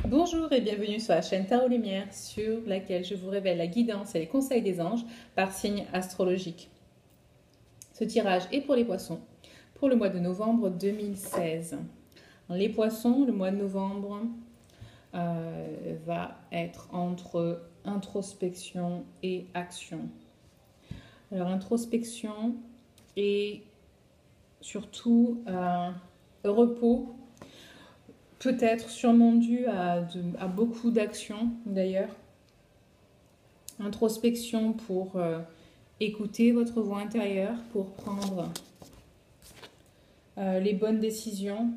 Bonjour et bienvenue sur la chaîne Tarot Lumière sur laquelle je vous révèle la guidance et les conseils des anges par signe astrologique. Ce tirage est pour les poissons pour le mois de novembre 2016. Les poissons, le mois de novembre va être entre introspection et action. Alors introspection et surtout repos, peut-être sûrement dû à beaucoup d'actions d'ailleurs. Introspection pour écouter votre voix intérieure, pour prendre les bonnes décisions.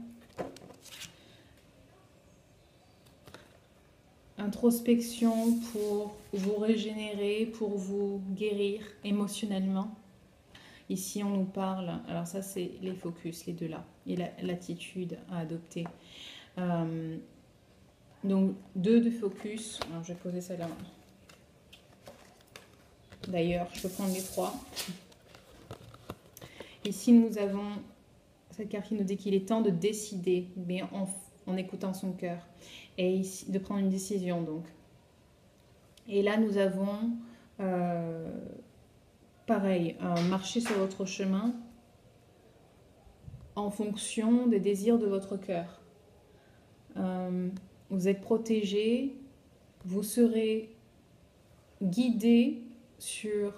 Introspection pour vous régénérer, pour vous guérir émotionnellement. Ici, on nous parle, alors ça c'est les focus, les deux là, et l'attitude à adopter. Donc, deux de focus. Alors, je vais poser celle-là. D'ailleurs, je peux prendre les trois. Ici, nous avons cette carte qui nous dit qu'il est temps de décider, mais en écoutant son cœur. Et ici, de prendre une décision, donc. Et là, nous avons, pareil, marcher sur votre chemin en fonction des désirs de votre cœur. Vous êtes protégé, vous serez guidé sur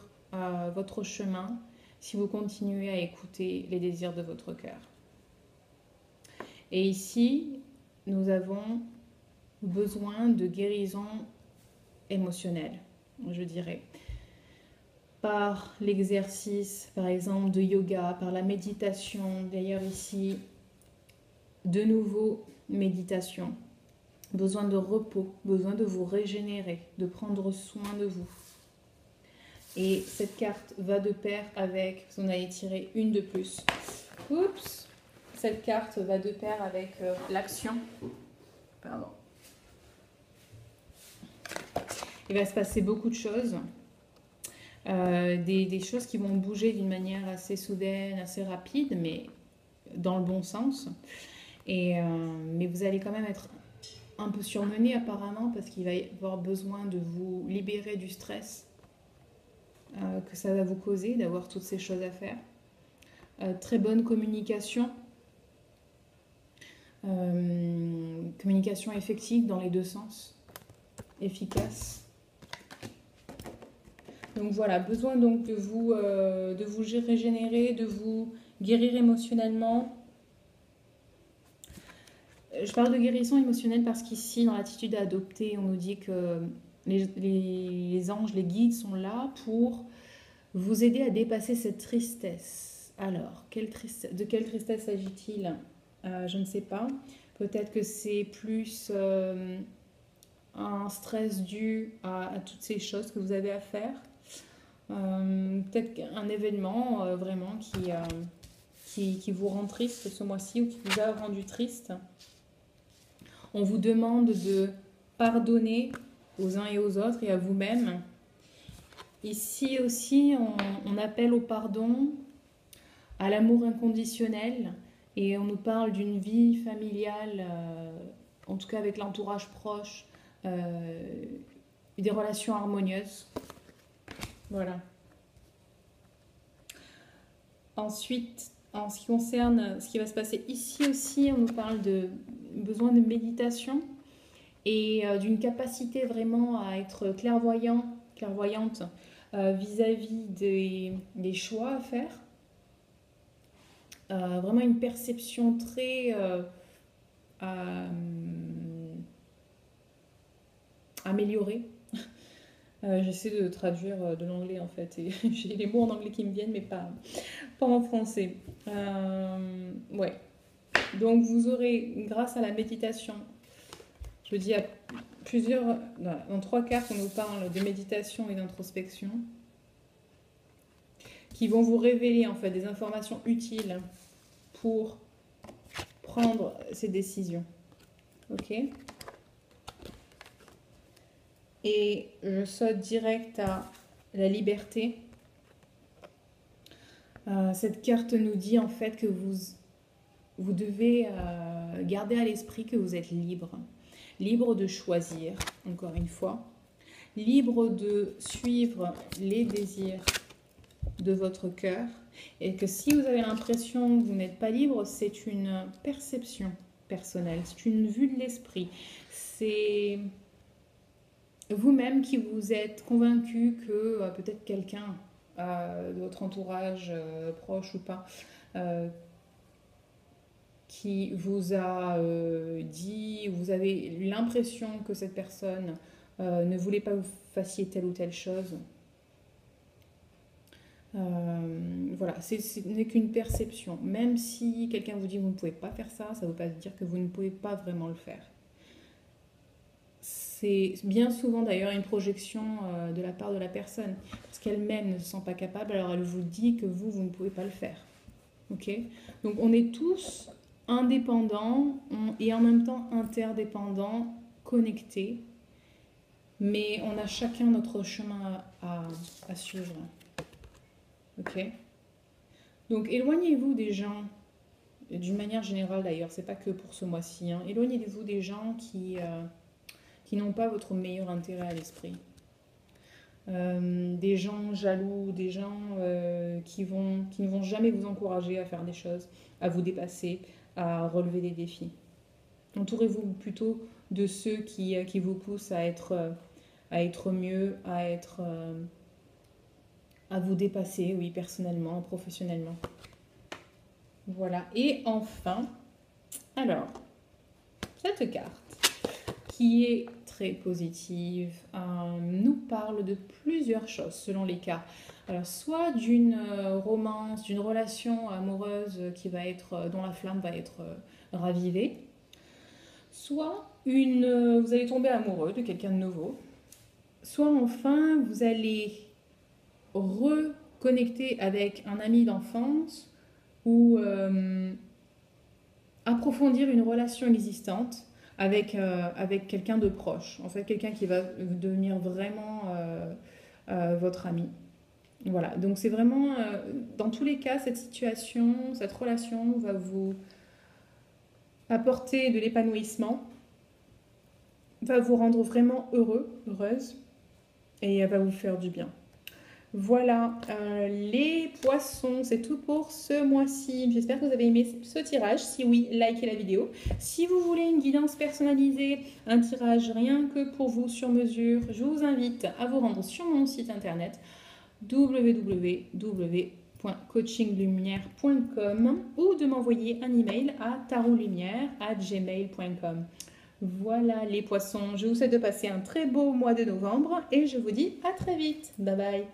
votre chemin si vous continuez à écouter les désirs de votre cœur. Et ici, nous avons besoin de guérison émotionnelle, je dirais, par l'exercice, par exemple, de yoga, par la méditation. D'ailleurs, ici, de nouveau, méditation. Besoin de repos, besoin de vous régénérer, de prendre soin de vous. Et cette carte va de pair avec, vous en avez tiré une de plus. Oups! Cette carte va de pair avec l'action. Pardon. Il va se passer beaucoup de choses. Des choses qui vont bouger d'une manière assez soudaine, assez rapide, mais dans le bon sens. Mais vous allez quand même être un peu surmené apparemment parce qu'il va y avoir besoin de vous libérer du stress que ça va vous causer d'avoir toutes ces choses à faire. Très bonne communication. Communication effective dans les deux sens. Efficace. Donc voilà, besoin donc de vous régénérer, de vous guérir émotionnellement. Je parle de guérison émotionnelle parce qu'ici, dans l'attitude à adopter, on nous dit que les anges, les guides sont là pour vous aider à dépasser cette tristesse. Alors, de quelle tristesse s'agit-il? Je ne sais pas. Peut-être que c'est plus un stress dû à toutes ces choses que vous avez à faire. Peut-être un événement vraiment qui vous rend triste ce mois-ci ou qui vous a rendu triste. On vous demande de pardonner aux uns et aux autres et à vous-même. Ici aussi, on appelle au pardon, à l'amour inconditionnel, et on nous parle d'une vie familiale, en tout cas avec l'entourage proche, des relations harmonieuses. Voilà. Ensuite, en ce qui concerne ce qui va se passer ici aussi, on nous parle de besoin de méditation et d'une capacité vraiment à être clairvoyante vis-à-vis des choix à faire. Vraiment une perception très améliorée. J'essaie de traduire de l'anglais en fait, et j'ai les mots en anglais qui me viennent, mais pas en français. Ouais. Donc vous aurez, grâce à la méditation, je dis à plusieurs, dans trois cartes, on nous parle de méditation et d'introspection, qui vont vous révéler en fait des informations utiles pour prendre ces décisions. Ok? Et je saute direct à la liberté. Cette carte nous dit en fait que vous devez garder à l'esprit que vous êtes libre. libre de choisir, encore une fois, libre de suivre les désirs de votre cœur, et que si vous avez l'impression que vous n'êtes pas libre, c'est une perception personnelle, c'est une vue de l'esprit, c'est vous-même qui vous êtes convaincu que peut-être quelqu'un de votre entourage, proche ou pas, qui vous a dit, vous avez l'impression que cette personne ne voulait pas que vous fassiez telle ou telle chose. Voilà, ce n'est qu'une perception. Même si quelqu'un vous dit que vous ne pouvez pas faire ça, ça ne veut pas dire que vous ne pouvez pas vraiment le faire. C'est bien souvent d'ailleurs une projection de la part de la personne, parce qu'elle-même ne se sent pas capable, alors elle vous dit que vous ne pouvez pas le faire. Ok? Donc on est tous indépendants et en même temps interdépendants, connectés, mais on a chacun notre chemin à suivre. Ok? Donc éloignez-vous des gens, d'une manière générale d'ailleurs, c'est pas que pour ce mois-ci, hein, éloignez-vous des gens qui n'ont pas votre meilleur intérêt à l'esprit. Des gens jaloux, des gens qui ne vont jamais vous encourager à faire des choses, à vous dépasser, à relever des défis. Entourez-vous plutôt de ceux qui vous poussent à être mieux, à vous dépasser, oui, personnellement, professionnellement. Voilà. Et enfin, alors, cette carte qui est très positive, nous parle de plusieurs choses selon les cas. Alors, soit d'une romance, d'une relation amoureuse dont la flamme va être ravivée, soit vous allez tomber amoureux de quelqu'un de nouveau, soit enfin vous allez reconnecter avec un ami d'enfance ou approfondir une relation existante avec quelqu'un de proche, en fait quelqu'un qui va devenir vraiment votre ami. Voilà, donc c'est vraiment, dans tous les cas, cette situation, cette relation va vous apporter de l'épanouissement, va vous rendre vraiment heureux, heureuse, et va vous faire du bien. Voilà, les poissons, c'est tout pour ce mois-ci. J'espère que vous avez aimé ce tirage. Si oui, likez la vidéo. Si vous voulez une guidance personnalisée, un tirage rien que pour vous sur mesure, je vous invite à vous rendre sur mon site internet www.coachinglumière.com ou de m'envoyer un email à tarotlumière@gmail.com. Voilà les poissons, je vous souhaite de passer un très beau mois de novembre et je vous dis à très vite. Bye bye.